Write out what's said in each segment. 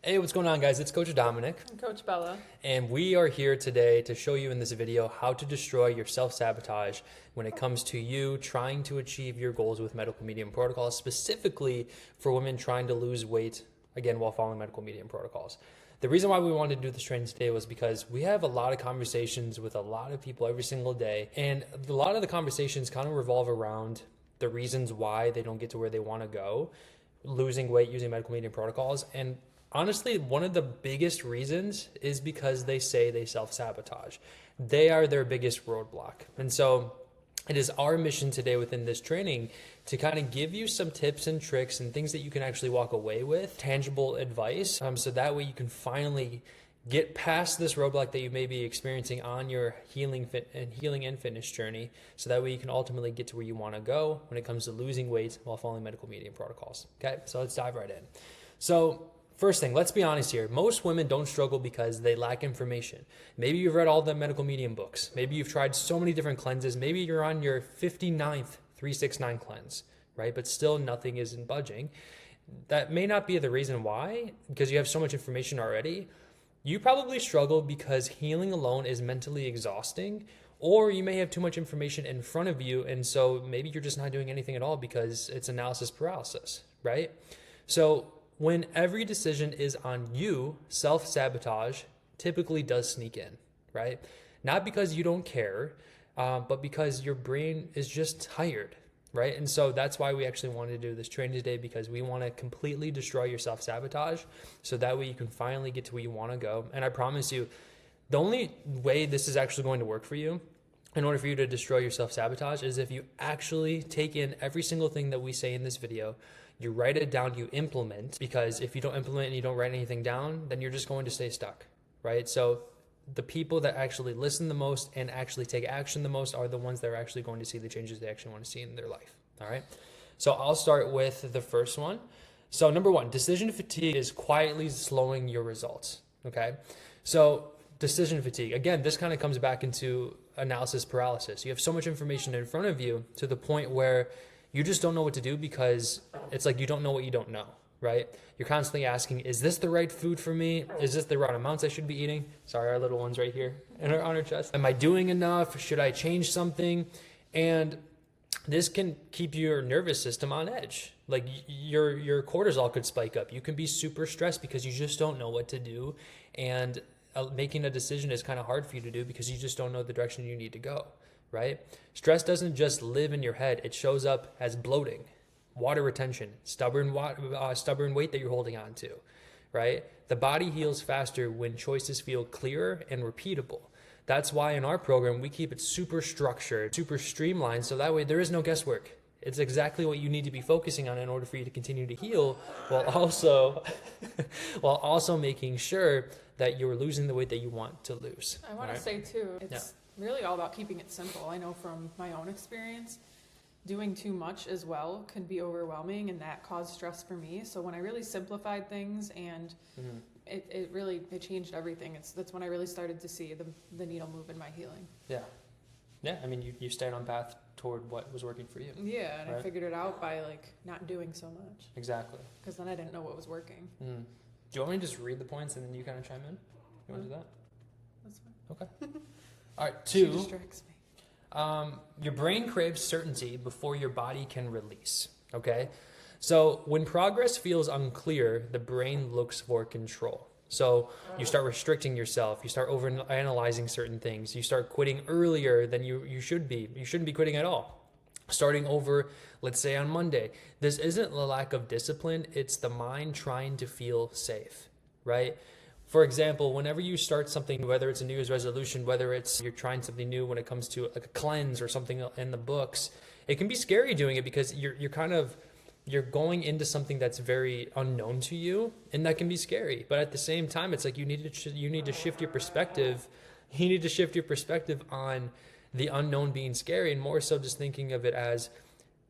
Hey, what's going on, guys? It's Coach Dominic, And Coach Bella. and we are here today to show you in this video how to destroy your self-sabotage when it comes to you trying to achieve your goals with medical medium protocols, specifically for women trying to lose weight, again, while following medical medium protocols. The reason why we wanted to do this training today was because we have a lot of conversations with a lot of people every single day, and a lot of the conversations kind of revolve around the reasons why they don't get to where they want to go, losing weight using medical medium protocols. And honestly, one of the biggest reasons is because they say they self-sabotage. They are their biggest roadblock. And so it is our mission today within this training to kind of give you some tips and tricks and things that you can actually walk away with, tangible advice, so that way you can finally get past this roadblock that you may be experiencing on your healing and fitness journey, so that way you can ultimately get to where you want to go when it comes to losing weight while following medical medium protocols. Okay, so let's dive right in. So first thing, let's be honest here. Most women don't struggle because they lack information. Maybe you've read all the medical medium books. Maybe you've tried so many different cleanses. Maybe you're on your 59th 369 cleanse, right? But still nothing isn't budging. That may not be the reason why, because you have so much information already. You probably struggle because healing alone is mentally exhausting, or you may have too much information in front of you, and so maybe you're just not doing anything at all because it's analysis paralysis, right? So when every decision is on you, self-sabotage typically does sneak in, right? Not because you don't care, but because your brain is just tired, right? And so that's why we actually wanted to do this training today, because we want to completely destroy your self-sabotage so that way you can finally get to where you want to go. And I promise you, the only way this is actually going to work for you in order for you to destroy your self-sabotage is if you actually take in every single thing that we say in this video, you write it down, you implement, because if you don't implement and you don't write anything down, then you're just going to stay stuck, right? So the people that actually listen the most and actually take action the most are the ones that are actually going to see the changes they actually want to see in their life, all right? So I'll start with the first one. So number one, decision fatigue is quietly slowing your results, okay? So decision fatigue, again, this kind of comes back into analysis paralysis. You have so much information in front of you to the point where you just don't know what to do, because it's like you don't know what you don't know, right? You're constantly asking, is this the right food for me? Is this the right amounts I should be eating? Sorry, our little one's right here on our chest. Am I doing enough? Should I change something? And this can keep your nervous system on edge. Like your cortisol could spike up. You can be super stressed because you just don't know what to do. And making a decision is kind of hard for you to do because you just don't know the direction you need to go, right? Stress doesn't just live in your head. It shows up as bloating, water retention, stubborn weight that you're holding on to, right? The body heals faster when choices feel clearer and repeatable. That's why in our program, we keep it super structured, super streamlined, so that way there is no guesswork. It's exactly what you need to be focusing on in order for you to continue to heal, while also making sure that you're losing the weight that you want to lose. I want to say too, it's really all about keeping it simple. I know from my own experience, doing too much as well can be overwhelming, and that caused stress for me. So when I really simplified things, and it really changed everything. That's when I really started to see the needle move in my healing. Yeah. I mean, you stayed on path toward what was working for you. Yeah, and right? I figured it out by not doing so much. Exactly. Because then I didn't know what was working. Do you want me to just read the points and then you kind of chime in? You want to do that? That's fine. Okay. All right. She 2. distracts me. Your brain craves certainty before your body can release. Okay. So when progress feels unclear, the brain looks for control. So you start restricting yourself. You start overanalyzing certain things. You start quitting earlier than you should be. You shouldn't be quitting at all. Starting over, let's say on Monday. This isn't a lack of discipline. It's the mind trying to feel safe, right? For example, whenever you start something, whether it's a New Year's resolution, whether it's you're trying something new when it comes to like a cleanse or something in the books, it can be scary doing it because you're going into something that's very unknown to you, and that can be scary. But at the same time, it's like you need to shift your perspective. You need to shift your perspective on the unknown being scary, and more so just thinking of it as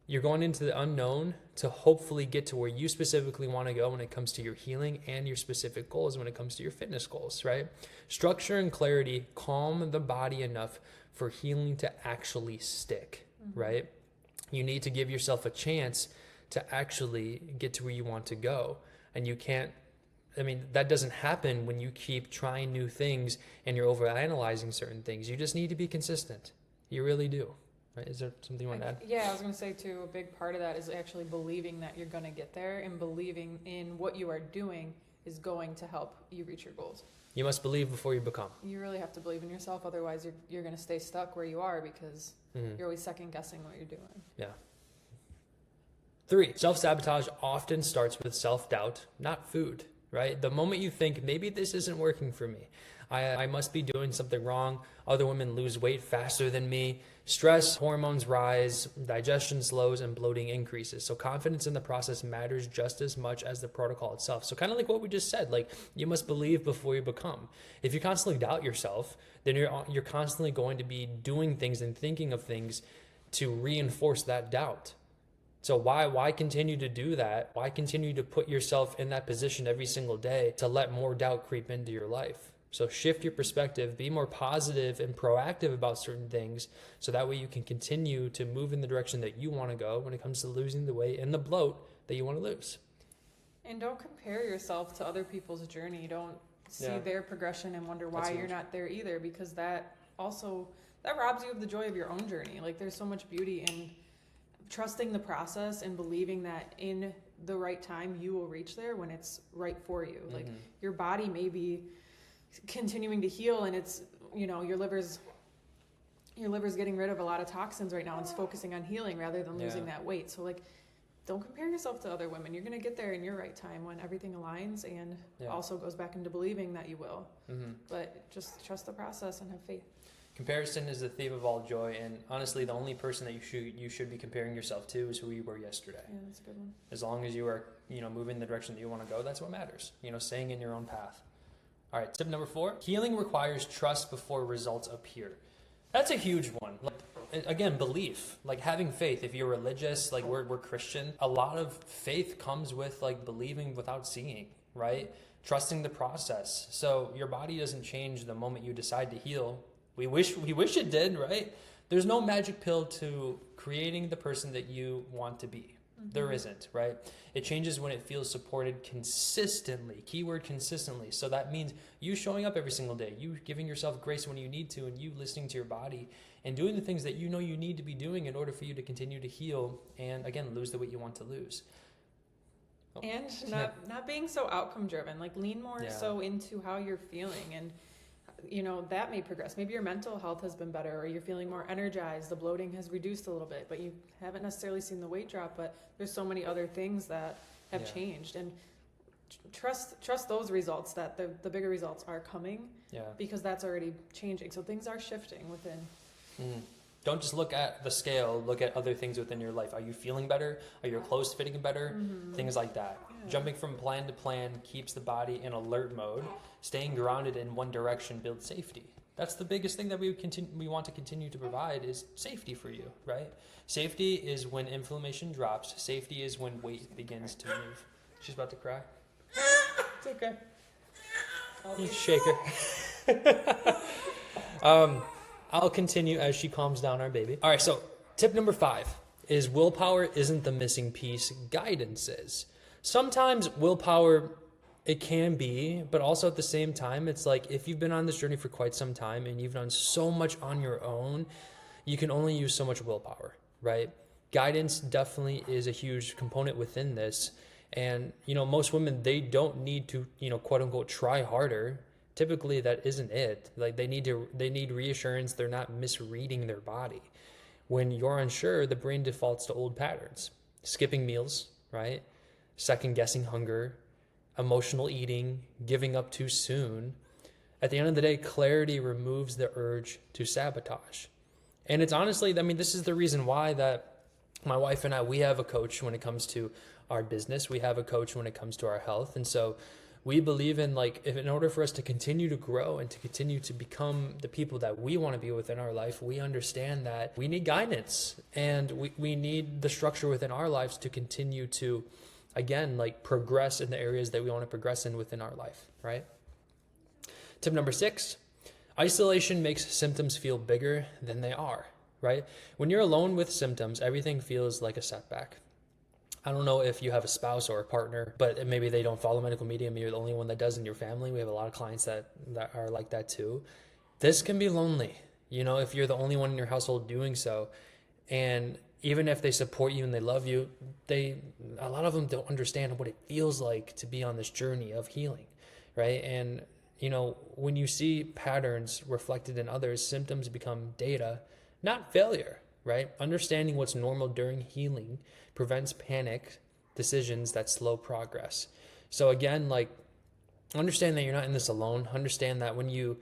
you're going into the unknown to hopefully get to where you specifically want to go when it comes to your healing and your specific goals when it comes to your fitness goals, right? Structure and clarity calm the body enough for healing to actually stick, right? You need to give yourself a chance to actually get to where you want to go. And you can't I mean, that doesn't happen when you keep trying new things and you're overanalyzing certain things. You just need to be consistent. You really do. Right? Is there something you want to add? Yeah, I was going to say too, a big part of that is actually believing that you're going to get there, and believing in what you are doing is going to help you reach your goals. You must believe before you become. You really have to believe in yourself, otherwise you're going to stay stuck where you are, because you're always second guessing what you're doing. Yeah. 3, self-sabotage often starts with self-doubt, not food, right? The moment you think, maybe this isn't working for me, I must be doing something wrong, other women lose weight faster than me, stress hormones rise, digestion slows, and bloating increases. So confidence in the process matters just as much as the protocol itself. So kind of like what we just said, like you must believe before you become. If you constantly doubt yourself, then you're constantly going to be doing things and thinking of things to reinforce that doubt. So why continue to do that? Why continue to put yourself in that position every single day to let more doubt creep into your life? So shift your perspective, be more positive and proactive about certain things, so that way you can continue to move in the direction that you want to go when it comes to losing the weight and the bloat that you want to lose. And don't compare yourself to other people's journey. Don't see their progression and wonder why you're not there either, because that robs you of the joy of your own journey. Like, there's so much beauty in trusting the process and believing that in the right time you will reach there when it's right for you. Like, your body may be continuing to heal, and it's, your liver's getting rid of a lot of toxins right now, and it's focusing on healing rather than losing that weight. So like, don't compare yourself to other women. You're going to get there in your right time when everything aligns, and also goes back into believing that you will. But just trust the process and have faith. Comparison is the thief of all joy, and honestly, the only person that you should be comparing yourself to is who you were yesterday. Yeah, that's a good one. As long as you are, moving in the direction that you want to go, that's what matters. Staying in your own path. All right, tip number 4, healing requires trust before results appear. That's a huge one. Again, belief, like having faith. If you're religious, like we're Christian, a lot of faith comes with like believing without seeing, right? Trusting the process. So your body doesn't change the moment you decide to heal. We wish it did, right? There's no magic pill to creating the person that you want to be. There isn't, right? It changes when it feels supported consistently. Keyword consistently. So that means you showing up every single day, you giving yourself grace when you need to, and you listening to your body and doing the things that you know you need to be doing in order for you to continue to heal and, again, lose the weight you want to lose. And not being so outcome driven. Like, lean more so into how you're feeling, and that may progress. Maybe your mental health has been better, or you're feeling more energized. The bloating has reduced a little bit, but you haven't necessarily seen the weight drop. But there's so many other things that have changed, and trust those results, that the bigger results are coming, because that's already changing. So things are shifting within. Don't just look at the scale, look at other things within your life. Are you feeling better? Are your clothes fitting better? Things like that. Jumping from plan to plan keeps the body in alert mode. Staying grounded in one direction builds safety. That's the biggest thing that we want to continue to provide, is safety for you, right? Safety is when inflammation drops. Safety is when weight begins to move. She's about to cry. It's okay. You shake her. I'll continue as she calms down our baby. All right, so tip number 5 is willpower isn't the missing piece, guidance is. Sometimes willpower, it can be, but also at the same time, it's like if you've been on this journey for quite some time and you've done so much on your own, you can only use so much willpower, right? Guidance definitely is a huge component within this. And, most women, they don't need to, quote unquote, try harder. Typically that isn't it. Like, they need reassurance. They're not misreading their body. When you're unsure, the brain defaults to old patterns. Skipping meals, right? Second guessing hunger, emotional eating, giving up too soon. At the end of the day, clarity removes the urge to sabotage. And it's honestly, this is the reason why that my wife and I, we have a coach when it comes to our business. We have a coach when it comes to our health. And so we believe in, if in order for us to continue to grow and to continue to become the people that we want to be within our life, we understand that we need guidance, and we need the structure within our lives to continue to, again, progress in the areas that we want to progress in within our life, right? Tip number 6, isolation makes symptoms feel bigger than they are, right? When you're alone with symptoms, everything feels like a setback. I don't know if you have a spouse or a partner, but maybe they don't follow medical medium. You're the only one that does in your family. We have a lot of clients that are like that too. This can be lonely, you know, if you're the only one in your household doing so. And even if they support you and they love you, a lot of them don't understand what it feels like to be on this journey of healing, right? And you know, when you see patterns reflected in others, symptoms become data, not failure, right? Understanding what's normal during healing prevents panic decisions that slow progress. So again, like, understand that you're not in this alone. Understand that when you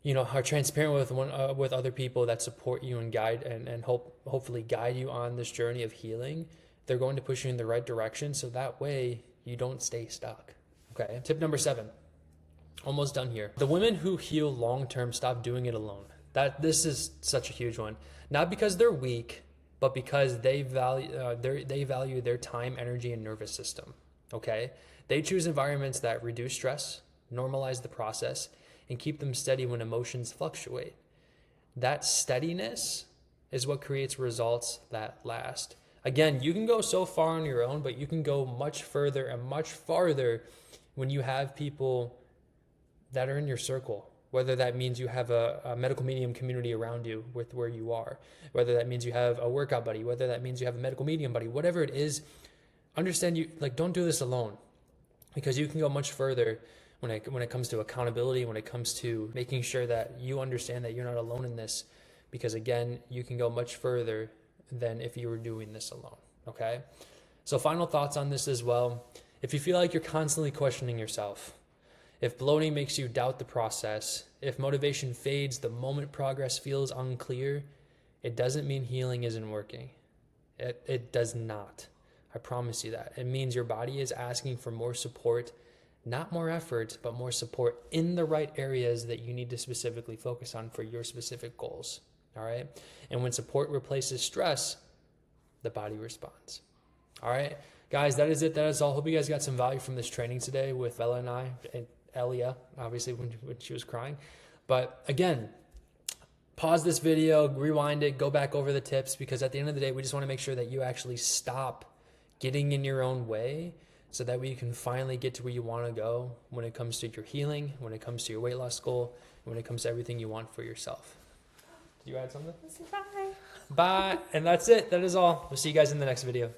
know, are transparent with other people that support you and guide and hopefully guide you on this journey of healing, they're going to push you in the right direction. So that way you don't stay stuck. Okay. Tip number 7. Almost done here. The women who heal long-term stop doing it alone. This is such a huge one. Not because they're weak, but because they value their time, energy, and nervous system. Okay? They choose environments that reduce stress, normalize the process, and keep them steady when emotions fluctuate. That steadiness is what creates results that last. Again, you can go so far on your own, but you can go much further and much farther when you have people that are in your circle, whether that means you have a medical medium community around you with where you are, whether that means you have a workout buddy, whether that means you have a medical medium buddy, whatever it is, understand you, like, don't do this alone, because you can go much further when it comes to accountability, when it comes to making sure that you understand that you're not alone in this, because again, you can go much further than if you were doing this alone. Okay. So final thoughts on this as well. If you feel like you're constantly questioning yourself, if bloating makes you doubt the process, if motivation fades the moment progress feels unclear, it doesn't mean healing isn't working. It does not. I promise you that. It means your body is asking for more support, not more effort, but more support in the right areas that you need to specifically focus on for your specific goals. All right. And when support replaces stress, the body responds. All right, guys, that is it. That is all. Hope you guys got some value from this training today with Ella and I, and Elia, obviously, when she was crying. But again, pause this video, rewind it, go back over the tips, because at the end of the day, we just want to make sure that you actually stop getting in your own way, so that way you can finally get to where you want to go when it comes to your healing, when it comes to your weight loss goal, and when it comes to everything you want for yourself. Did you add something? Bye. Bye. And that's it. That is all. We'll see you guys in the next video.